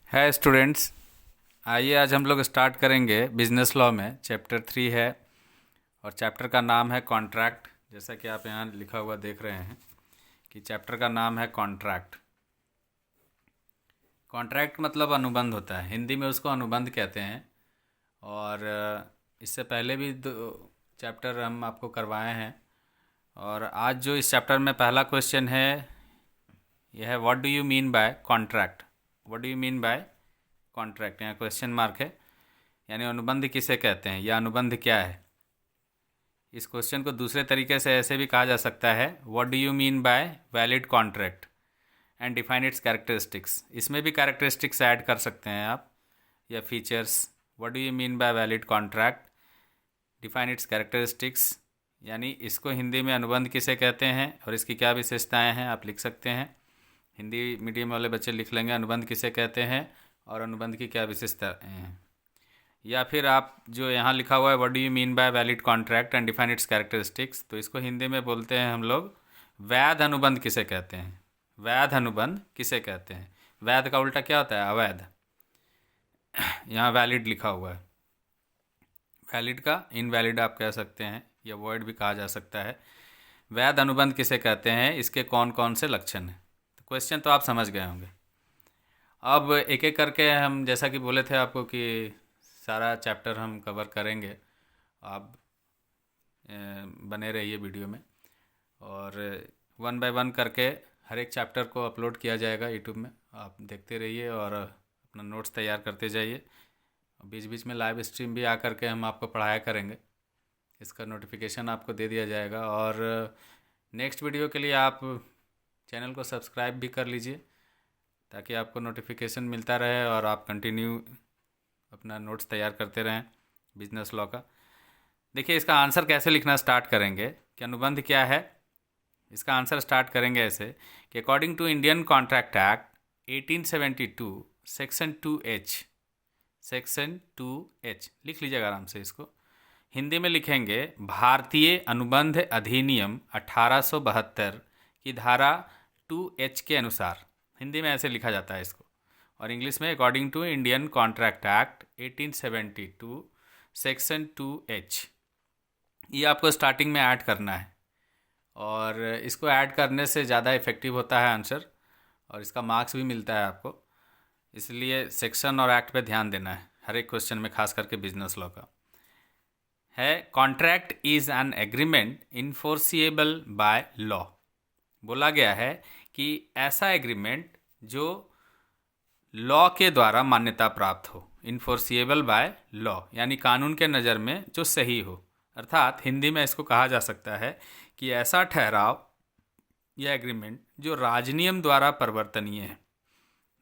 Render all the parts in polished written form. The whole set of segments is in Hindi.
है स्टूडेंट्स। आइए आज हम लोग स्टार्ट करेंगे बिजनेस लॉ में चैप्टर 3 है और चैप्टर का नाम है कॉन्ट्रैक्ट। जैसा कि आप यहाँ लिखा हुआ देख रहे हैं कि चैप्टर का नाम है कॉन्ट्रैक्ट। कॉन्ट्रैक्ट मतलब अनुबंध होता है, हिंदी में उसको अनुबंध कहते हैं। और इससे पहले भी दो चैप्टर हम आपको करवाए हैं। और आज जो इस चैप्टर में पहला क्वेश्चन है यह है what do you mean by contract. What do you mean by contract, यहाँ क्वेश्चन मार्क है, यानी अनुबंध किसे कहते हैं या अनुबंध क्या है। इस क्वेश्चन को दूसरे तरीके से ऐसे भी कहा जा सकता है what do you mean by valid contract and define it's characteristics. इसमें भी कैरेक्टरिस्टिक्स ऐड कर सकते हैं आप या features. What do you mean by valid contract, define it's characteristics, यानी इसको हिंदी में अनुबंध किसे कहते हैं और इसकी क्या विशेषताएं हैं आप लिख सकते हैं। हिंदी मीडियम वाले बच्चे लिख लेंगे अनुबंध किसे कहते हैं और अनुबंध की क्या विशेषताएं हैं। या फिर आप जो यहाँ लिखा हुआ है what do you mean by valid contract and define it's characteristics, तो इसको हिंदी में बोलते हैं हम लोग वैध अनुबंध किसे कहते हैं। वैध अनुबंध किसे कहते हैं। वैध का उल्टा क्या होता है, अवैध। यहाँ वैलिड लिखा हुआ है, वैलिड का इनवैलिड आप कह सकते हैं या वॉइड भी कहा जा सकता है। वैध अनुबंध किसे कहते हैं, इसके कौन कौन से लक्षण हैं। तो क्वेश्चन तो आप समझ गए होंगे। अब एक एक करके हम जैसा कि बोले थे आपको कि सारा चैप्टर हम कवर करेंगे। आप बने रहिए वीडियो में और वन बाय वन करके हर एक चैप्टर को अपलोड किया जाएगा यूट्यूब में। आप देखते रहिए और अपना नोट्स तैयार करते जाइए। बीच बीच में लाइव स्ट्रीम भी आ करके हम आपको पढ़ाया करेंगे, इसका नोटिफिकेशन आपको दे दिया जाएगा। और नेक्स्ट वीडियो के लिए आप चैनल को सब्सक्राइब भी कर लीजिए ताकि आपको नोटिफिकेशन मिलता रहे और आप कंटिन्यू अपना नोट्स तैयार करते रहें बिजनेस लॉ का। देखिए इसका आंसर कैसे लिखना स्टार्ट करेंगे कि अनुबंध क्या है। इसका आंसर स्टार्ट करेंगे ऐसे कि according to Indian Contract Act 1872 section 2H, section 2H लिख लीजिएगा आराम से। इसको हिंदी में लिखेंगे भारतीय अनुबंध अधिनियम 1872 की धारा 2H के अनुसार। हिंदी में ऐसे लिखा जाता है इसको, और इंग्लिश में according to Indian Contract Act 1872 section 2H। ये आपको स्टार्टिंग में ऐड करना है और इसको ऐड करने से ज़्यादा इफेक्टिव होता है आंसर और इसका मार्क्स भी मिलता है आपको। इसलिए सेक्शन और एक्ट पे ध्यान देना है हर एक क्वेश्चन में, खास करके बिजनेस लॉ का। है contract is an agreement enforceable by law. बोला गया है कि ऐसा एग्रीमेंट जो लॉ के द्वारा मान्यता प्राप्त हो, इन्फोर्सिएबल बाय लॉ यानी कानून के नज़र में जो सही हो। अर्थात हिंदी में इसको कहा जा सकता है कि ऐसा ठहराव या एग्रीमेंट जो राजनियम द्वारा परिवर्तनीय है।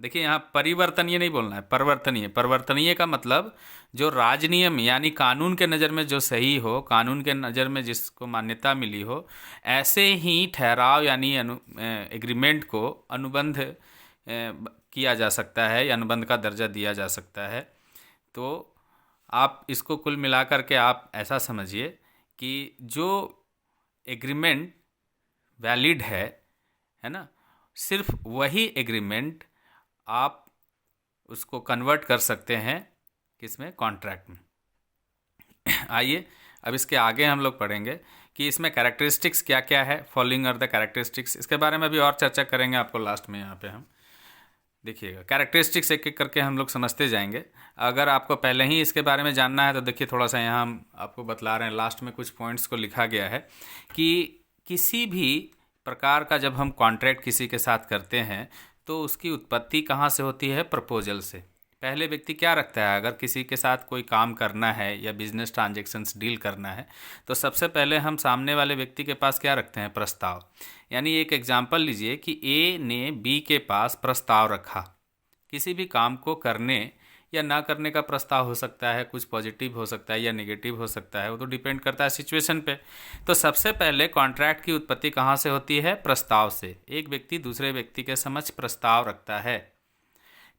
देखिए यहाँ परिवर्तनीय नहीं बोलना है, परिवर्तनीय। परिवर्तनीय का मतलब जो राजनियम यानी कानून के नज़र में जो सही हो, कानून के नज़र में जिसको मान्यता मिली हो, ऐसे ही ठहराव यानी एग्रीमेंट को अनुबंध किया जा सकता है या अनुबंध का दर्जा दिया जा सकता है। तो आप इसको कुल मिलाकर के आप ऐसा समझिए कि जो एग्रीमेंट वैलिड है ना, सिर्फ वही एग्रीमेंट आप उसको कन्वर्ट कर सकते हैं किसमें, कॉन्ट्रैक्ट में। आइए अब इसके आगे हम लोग पढ़ेंगे कि इसमें कैरेक्टरिस्टिक्स क्या क्या है। फॉलोइंग आर द कैरेक्टरिस्टिक्स, इसके बारे में भी और चर्चा करेंगे आपको लास्ट में। यहाँ पे हम देखिएगा कैरेक्टरिस्टिक्स एक एक करके हम लोग समझते जाएंगे। अगर आपको पहले ही इसके बारे में जानना है तो देखिए थोड़ा सा यहाँ हम आपको बतला रहे हैं, लास्ट में कुछ पॉइंट्स को लिखा गया है कि किसी भी प्रकार का जब हम कॉन्ट्रैक्ट किसी के साथ करते हैं तो उसकी उत्पत्ति कहाँ से होती है, प्रपोजल से। पहले व्यक्ति क्या रखता है, अगर किसी के साथ कोई काम करना है या बिजनेस ट्रांजैक्शंस डील करना है तो सबसे पहले हम सामने वाले व्यक्ति के पास क्या रखते हैं, प्रस्ताव। यानी एक एग्जांपल लीजिए कि ए ने बी के पास प्रस्ताव रखा। किसी भी काम को करने या ना करने का प्रस्ताव हो सकता है, कुछ पॉजिटिव हो सकता है या नेगेटिव हो सकता है, वो तो डिपेंड करता है सिचुएशन पे। तो सबसे पहले कॉन्ट्रैक्ट की उत्पत्ति कहाँ से होती है, प्रस्ताव से। एक व्यक्ति दूसरे व्यक्ति के समक्ष प्रस्ताव रखता है।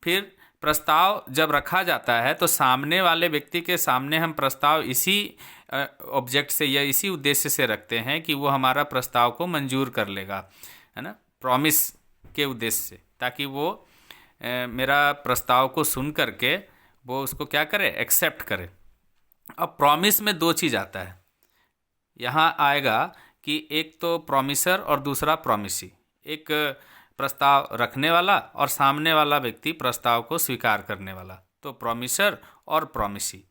फिर प्रस्ताव जब रखा जाता है तो सामने वाले व्यक्ति के सामने हम प्रस्ताव इसी ऑब्जेक्ट से या इसी उद्देश्य से रखते हैं कि वो हमारा प्रस्ताव को मंजूर कर लेगा, है ना, प्रॉमिस के उद्देश्य से, ताकि वो मेरा प्रस्ताव को सुन करके वो उसको क्या करे, एक्सेप्ट करे। अब प्रॉमिस में दो चीज़ आता है, यहाँ आएगा कि एक तो प्रॉमिसर और दूसरा प्रॉमिसी। एक प्रस्ताव रखने वाला और सामने वाला व्यक्ति प्रस्ताव को स्वीकार करने वाला, तो प्रॉमिसर और प्रॉमिसी।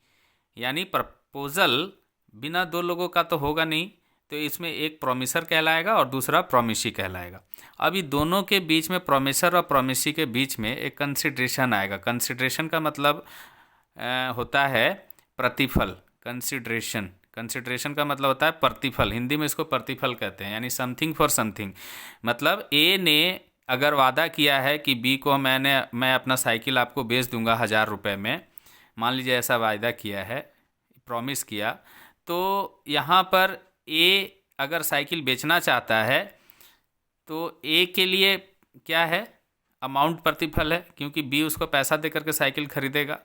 यानी प्रपोजल बिना दो लोगों का तो होगा नहीं, तो इसमें एक प्रॉमिसर कहलाएगा और दूसरा प्रॉमिसी कहलाएगा। अभी दोनों के बीच में, प्रॉमिसर और प्रॉमिसी के बीच में एक कंसिडरेशन आएगा। कंसिडरेशन का मतलब होता है प्रतिफल। कंसिडरेशन का मतलब होता है प्रतिफल। हिंदी में इसको प्रतिफल कहते हैं, यानी समथिंग फॉर समथिंग। मतलब ए ने अगर वादा किया है कि बी को मैं अपना साइकिल आपको बेच दूंगा 1000 रुपये में, मान लीजिए ऐसा वायदा किया है, प्रॉमिस किया, तो यहाँ पर ए अगर साइकिल बेचना चाहता है तो ए के लिए क्या है, अमाउंट प्रतिफल है, क्योंकि बी उसको पैसा दे करके साइकिल खरीदेगा,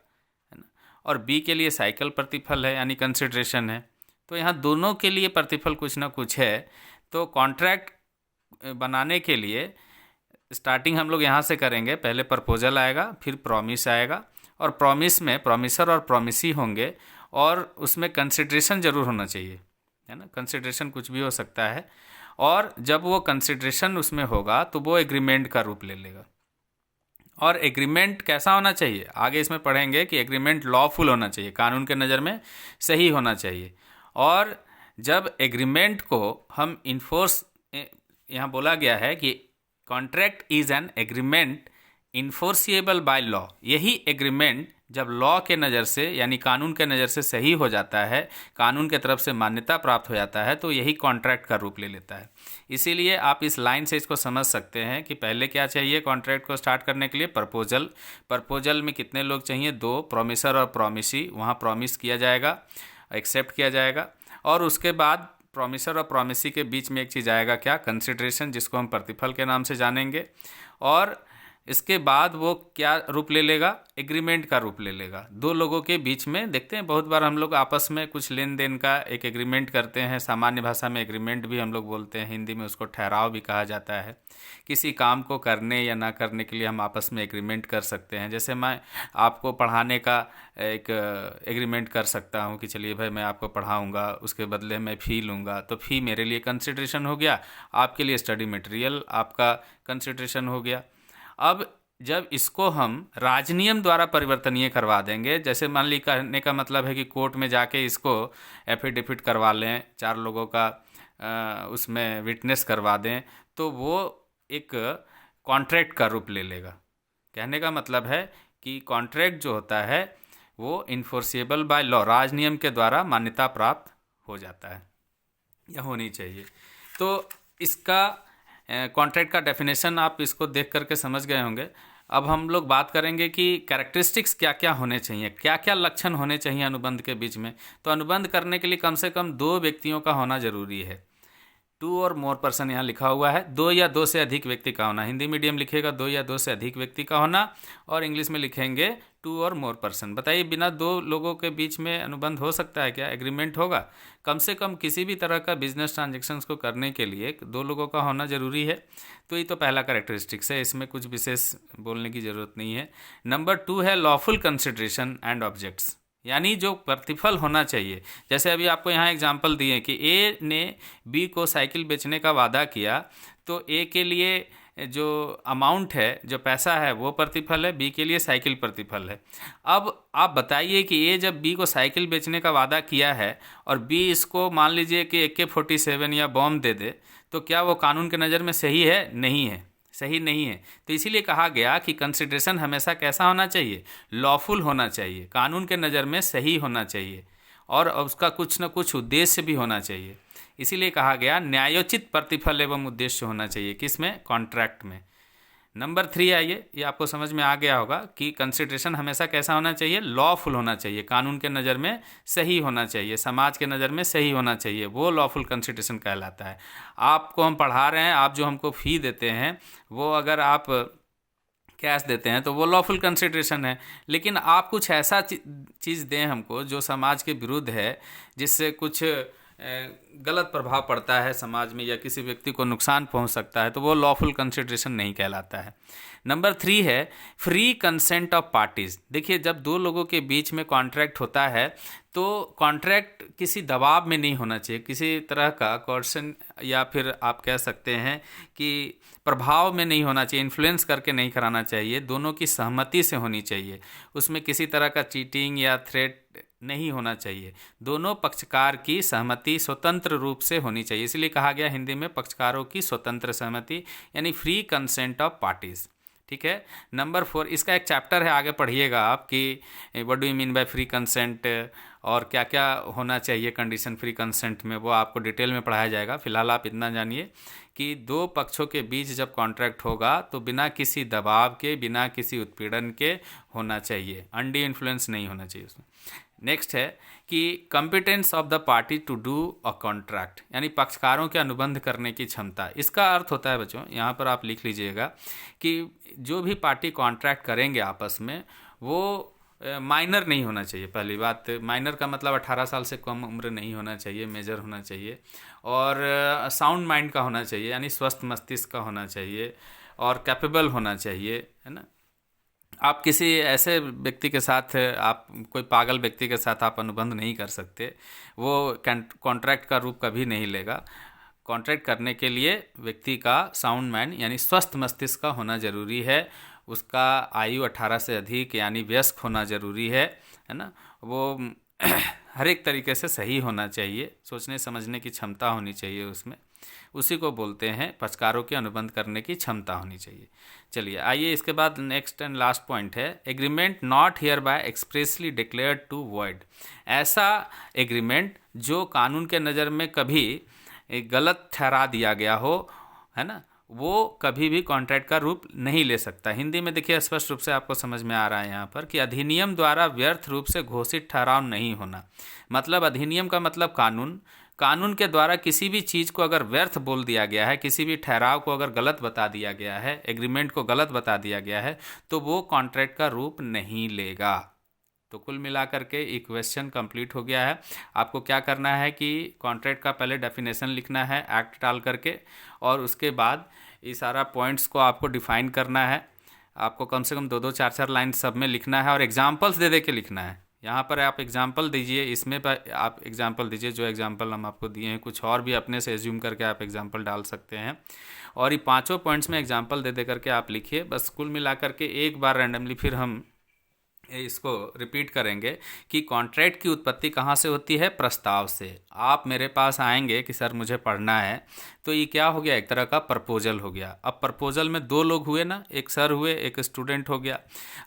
है ना। और बी के लिए साइकिल प्रतिफल है, यानी कंसिडरेशन है। तो यहाँ दोनों के लिए प्रतिफल कुछ ना कुछ है। तो कॉन्ट्रैक्ट बनाने के लिए स्टार्टिंग हम लोग यहाँ से करेंगे। पहले प्रपोजल आएगा, फिर प्रॉमिस आएगा, और प्रॉमिस में प्रॉमिसर और प्रॉमिसी होंगे, और उसमें कंसिडरेशन ज़रूर होना चाहिए, है ना। कंसिडरेशन कुछ भी हो सकता है, और जब वो कंसिडरेशन उसमें होगा तो वो एग्रीमेंट का रूप ले लेगा। और एग्रीमेंट कैसा होना चाहिए, आगे इसमें पढ़ेंगे कि एग्रीमेंट लॉफुल होना चाहिए, कानून के नज़र में सही होना चाहिए। और जब एग्रीमेंट को हम इन्फोर्स, यहाँ बोला गया है कि contract is an agreement enforceable by law. यही एग्रीमेंट जब लॉ के नज़र से, यानी कानून के नज़र से सही हो जाता है, कानून के तरफ से मान्यता प्राप्त हो जाता है, तो यही कॉन्ट्रैक्ट का रूप ले लेता है। इसीलिए आप इस लाइन से इसको समझ सकते हैं कि पहले क्या चाहिए कॉन्ट्रैक्ट को स्टार्ट करने के लिए, प्रपोजल। प्रपोजल में कितने लोग चाहिए, 2, प्रॉमिसर और प्रॉमिसी। वहाँ प्रॉमिस किया जाएगा, एक्सेप्ट किया जाएगा, और उसके बाद प्रॉमिसर और प्रॉमिसी के बीच में एक चीज़ आएगा, क्या, कंसिडरेशन, जिसको हम प्रतिफल के नाम से जानेंगे। और इसके बाद वो क्या रूप ले लेगा, एग्रीमेंट का रूप ले लेगा। दो लोगों के बीच में, देखते हैं बहुत बार हम लोग आपस में कुछ लेन देन का एक एग्रीमेंट करते हैं। सामान्य भाषा में एग्रीमेंट भी हम लोग बोलते हैं, हिंदी में उसको ठहराव भी कहा जाता है। किसी काम को करने या ना करने के लिए हम आपस में एग्रीमेंट कर सकते हैं। जैसे मैं आपको पढ़ाने का एक एग्रीमेंट कर सकता हूँ कि चलिए भाई मैं आपको पढ़ाऊँगा, उसके बदले मैं फ़ी लूँगा, तो फ़ी मेरे लिए कंसिडरेशन हो गया, आपके लिए स्टडी मटेरियल आपका कंसिडरेशन हो गया। अब जब इसको हम राजनियम द्वारा परिवर्तनीय करवा देंगे, जैसे मान ली, कहने का मतलब है कि कोर्ट में जाके इसको एफिडेविट करवा लें, 4 लोगों का उसमें विटनेस करवा दें, तो वो एक कॉन्ट्रैक्ट का रूप ले लेगा। कहने का मतलब है कि कॉन्ट्रैक्ट जो होता है वो इन्फोर्सिएबल बाय लॉ, राजनियम के द्वारा मान्यता प्राप्त हो जाता है, यह होनी चाहिए। तो इसका कॉन्ट्रैक्ट का डेफिनेशन आप इसको देख करके समझ गए होंगे। अब हम लोग बात करेंगे कि कैरेक्टरिस्टिक्स क्या क्या होने चाहिए, क्या क्या लक्षण होने चाहिए अनुबंध के बीच में। तो अनुबंध करने के लिए कम से कम 2 व्यक्तियों का होना जरूरी है। 2 और मोर पर्सन यहाँ लिखा हुआ है, 2 या 2 से अधिक व्यक्ति का होना। हिंदी मीडियम लिखेगा 2 या 2 से अधिक व्यक्ति का होना, और इंग्लिश में लिखेंगे 2 और मोर पर्सन। बताइए, बिना 2 लोगों के बीच में अनुबंध हो सकता है क्या, एग्रीमेंट होगा? कम से कम किसी भी तरह का बिजनेस ट्रांजेक्शन्स को करने के लिए 2 लोगों का होना जरूरी है। तो ये तो पहला कैरेक्टरिस्टिक्स है, इसमें कुछ विशेष बोलने की ज़रूरत नहीं है। नंबर 2 है लॉफुल कंसिडरेशन एंड ऑब्जेक्ट्स, यानी जो प्रतिफल होना चाहिए। जैसे अभी आपको यहाँ एग्जाम्पल दिए कि ए ने बी को साइकिल बेचने का वादा किया, तो ए के लिए जो अमाउंट है, जो पैसा है, वो प्रतिफल है, बी के लिए साइकिल प्रतिफल है। अब आप बताइए कि ए जब बी को साइकिल बेचने का वादा किया है और बी इसको मान लीजिए कि AK-47 या बॉम्ब दे दे, तो क्या वो कानून के नज़र में सही है? नहीं है, सही नहीं है। तो इसीलिए कहा गया कि कंसिडरेशन हमेशा कैसा होना चाहिए, लॉफुल होना चाहिए, कानून के नज़र में सही होना चाहिए, और उसका कुछ न कुछ उद्देश्य भी होना चाहिए। इसीलिए कहा गया न्यायोचित प्रतिफल एवं उद्देश्य होना चाहिए, किसमें, कॉन्ट्रैक्ट में। नंबर 3 आइए, ये आपको समझ में आ गया होगा कि कंसिडरेशन हमेशा कैसा होना चाहिए, लॉफुल होना चाहिए, कानून के नज़र में सही होना चाहिए, समाज के नज़र में सही होना चाहिए, वो लॉफुल कंसिडरेशन कहलाता है। आपको हम पढ़ा रहे हैं, आप जो हमको फ़ी देते हैं, वो अगर आप कैश देते हैं तो वो लॉफुल कंसिडरेशन है। लेकिन आप कुछ ऐसा चीज़ दें हमको जो समाज के विरुद्ध है, जिससे कुछ गलत प्रभाव पड़ता है समाज में या किसी व्यक्ति को नुकसान पहुंच सकता है, तो वो लॉफुल कंसिडरेशन नहीं कहलाता है। नंबर 3 है फ्री कंसेंट ऑफ पार्टीज। देखिए, जब दो लोगों के बीच में कॉन्ट्रैक्ट होता है तो कॉन्ट्रैक्ट किसी दबाव में नहीं होना चाहिए, किसी तरह का कोर्सन या फिर आप कह सकते हैं कि प्रभाव में नहीं होना चाहिए, इन्फ्लुएंस करके नहीं कराना चाहिए, दोनों की सहमति से होनी चाहिए। उसमें किसी तरह का चीटिंग या थ्रेट नहीं होना चाहिए, दोनों पक्षकार की सहमति स्वतंत्र रूप से होनी चाहिए। इसलिए कहा गया हिंदी में पक्षकारों की स्वतंत्र सहमति, यानी फ्री कंसेंट ऑफ पार्टीज। ठीक है। नंबर 4, इसका एक चैप्टर है, आगे पढ़िएगा आप कि what do you mean by free consent और क्या क्या होना चाहिए कंडीशन फ्री कंसेंट में, वो आपको डिटेल में पढ़ाया जाएगा। फिलहाल आप इतना जानिए कि दो पक्षों के बीच जब कॉन्ट्रैक्ट होगा तो बिना किसी दबाव के, बिना किसी उत्पीड़न के होना चाहिए, अनड्यू इन्फ्लुएंस नहीं होना चाहिए उसमें। नेक्स्ट है कि competence of the party to do a contract, यानी पक्षकारों के अनुबंध करने की क्षमता। इसका अर्थ होता है बच्चों, यहाँ पर आप लिख लीजिएगा कि जो भी पार्टी कॉन्ट्रैक्ट करेंगे आपस में, वो माइनर नहीं होना चाहिए। पहली बात, माइनर का मतलब 18 साल से कम उम्र नहीं होना चाहिए, मेजर होना चाहिए, और साउंड माइंड का होना चाहिए, यानी स्वस्थ मस्तिष्क का होना चाहिए, और कैपेबल होना चाहिए, है ना। आप किसी ऐसे व्यक्ति के साथ, आप कोई पागल व्यक्ति के साथ आप अनुबंध नहीं कर सकते, वो कॉन्ट्रैक्ट का रूप कभी नहीं लेगा। कॉन्ट्रैक्ट करने के लिए व्यक्ति का साउंड माइंड यानी स्वस्थ मस्तिष्क का होना जरूरी है, उसका आयु 18 से अधिक यानी वयस्क होना जरूरी है ना। वो हर एक तरीके से सही होना चाहिए, सोचने समझने की क्षमता होनी चाहिए उसमें, उसी को बोलते हैं पक्षकारों के अनुबंध करने की क्षमता होनी चाहिए। चलिए आइए, इसके बाद नेक्स्ट एंड लास्ट पॉइंट है agreement not hereby expressly declared to void. ऐसा एग्रीमेंट जो कानून के नज़र में कभी गलत ठहरा दिया गया हो, है ना, वो कभी भी कॉन्ट्रैक्ट का रूप नहीं ले सकता। हिंदी में देखिए स्पष्ट रूप से आपको समझ में आ रहा है यहाँ पर कि अधिनियम द्वारा व्यर्थ रूप से घोषित ठहराव नहीं होना। मतलब अधिनियम का मतलब कानून, कानून के द्वारा किसी भी चीज़ को अगर व्यर्थ बोल दिया गया है, किसी भी ठहराव को अगर गलत बता दिया गया है, एग्रीमेंट को गलत बता दिया गया है, तो वो कॉन्ट्रैक्ट का रूप नहीं लेगा। तो कुल मिलाकर के एक क्वेश्चन कंप्लीट हो गया है। आपको क्या करना है कि कॉन्ट्रैक्ट का पहले डेफिनेशन लिखना है एक्ट डाल करके, और उसके बाद ये सारा पॉइंट्स को आपको डिफाइन करना है। आपको कम से कम 2-2, 4-4 लाइन सब में लिखना है, और एग्जाम्पल्स दे दे के लिखना है। यहाँ पर आप एग्जाम्पल दीजिए, इसमें पर आप एग्जाम्पल दीजिए, जो एग्जाम्पल हम आपको दिए हैं, कुछ और भी अपने से एज्यूम करके आप एग्जाम्पल डाल सकते हैं, और ये 5 पॉइंट्स में एग्जाम्पल दे दे करके आप लिखिए। बस कुल मिला करके एक बार रैंडमली फिर हम इसको रिपीट करेंगे कि कॉन्ट्रैक्ट की उत्पत्ति कहाँ से होती है? प्रस्ताव से। आप मेरे पास आएंगे कि सर मुझे पढ़ना है, तो ये क्या हो गया? एक तरह का प्रपोजल हो गया। अब प्रपोजल में 2 लोग हुए ना, एक सर हुए, एक स्टूडेंट हो गया।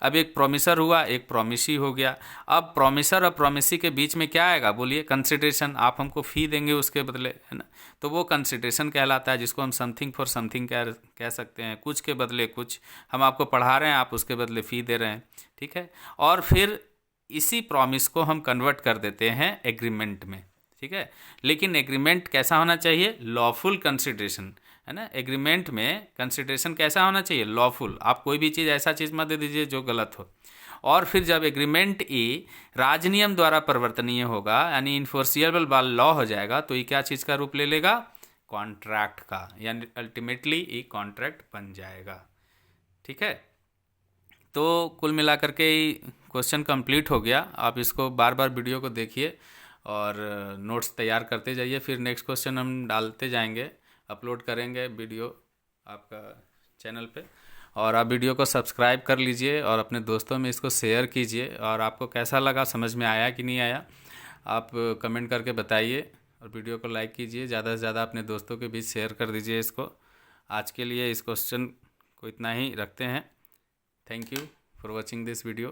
अब एक प्रोमिसर हुआ, एक प्रोमिसी हो गया। अब प्रोमिसर और प्रोमिसी के बीच में क्या आएगा? बोलिए, कंसिडरेशन। आप हमको फ़ी देंगे उसके बदले, है ना, तो वो कंसिडरेशन कहलाता है, जिसको हम समथिंग फॉर समथिंग कह सकते हैं। कुछ के बदले कुछ, हम आपको पढ़ा रहे हैं, आप उसके बदले फ़ी दे रहे हैं, ठीक है। और फिर इसी प्रॉमिस को हम कन्वर्ट कर देते हैं एग्रीमेंट में, ठीक है। लेकिन एग्रीमेंट कैसा होना चाहिए? लॉफुल कंसिडरेशन, है ना। एग्रीमेंट में कंसिडरेशन कैसा होना चाहिए? लॉफुल। आप कोई भी चीज़, ऐसा चीज़ मत दे दीजिए जो गलत हो। और फिर जब एग्रीमेंट ये राजनियम द्वारा परिवर्तनीय होगा, यानी इन्फोर्सिएबल बाय लॉ हो जाएगा, तो ये क्या चीज़ का रूप ले लेगा? कॉन्ट्रैक्ट का, यानी अल्टीमेटली ये कॉन्ट्रैक्ट बन जाएगा, ठीक है। तो कुल मिलाकर के क्वेश्चन कंप्लीट हो गया। आप इसको बार बार वीडियो को देखिए और नोट्स तैयार करते जाइए। फिर नेक्स्ट क्वेश्चन हम डालते जाएंगे, अपलोड करेंगे वीडियो आपका चैनल पे। और आप वीडियो को सब्सक्राइब कर लीजिए और अपने दोस्तों में इसको शेयर कीजिए। और आपको कैसा लगा, समझ में आया कि नहीं आया, आप कमेंट करके बताइए। और वीडियो को लाइक कीजिए, ज़्यादा से ज़्यादा अपने दोस्तों के बीच शेयर कर दीजिए इसको। आज के लिए इस क्वेश्चन को इतना ही रखते हैं। Thank you for watching this video.